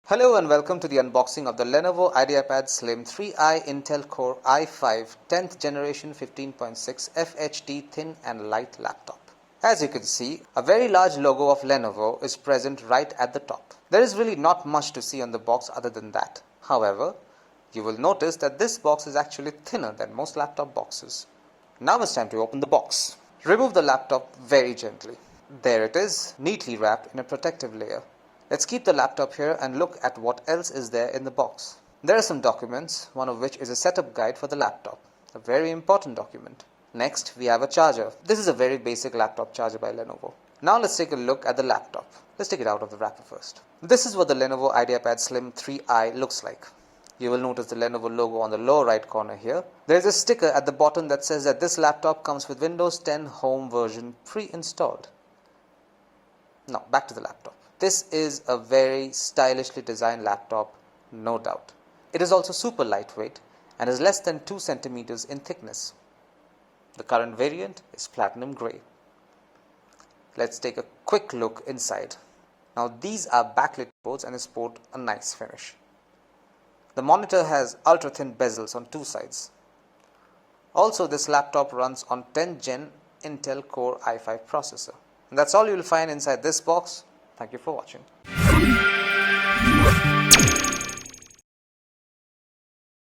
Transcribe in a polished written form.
Hello and welcome to the unboxing of the Lenovo Ideapad Slim 3i Intel Core i5 10th generation 15.6 FHD thin and light laptop. As you can see, a very large logo of Lenovo is present right at the top. There is really not much to see on the box other than that. However, you will notice that this box is actually thinner than most laptop boxes. Now it's time to open the box. Remove the laptop very gently. There it is, neatly wrapped in a protective layer. Let's keep the laptop here and look at what else is there in the box. There are some documents, one of which is a setup guide for the laptop, a very important document. Next, we have a charger. This is a very basic laptop charger by Lenovo. Now let's take a look at the laptop. Let's take it out of the wrapper first. This is what the Lenovo Ideapad Slim 3i looks like. You will notice the Lenovo logo on the lower right corner here. There is a sticker at the bottom that says that this laptop comes with Windows 10 Home version pre-installed. Now back to the laptop. This is a very stylishly designed laptop, no doubt. It is also super lightweight and is less than 2 centimeters in thickness. The current variant is platinum grey. Let's take a quick look inside. Now these are backlit boards and they sport a nice finish. The monitor has ultra thin bezels on two sides. Also, this laptop runs on 10th Gen Intel Core i5 processor. And that's all you will find inside this box. Thank you for watching.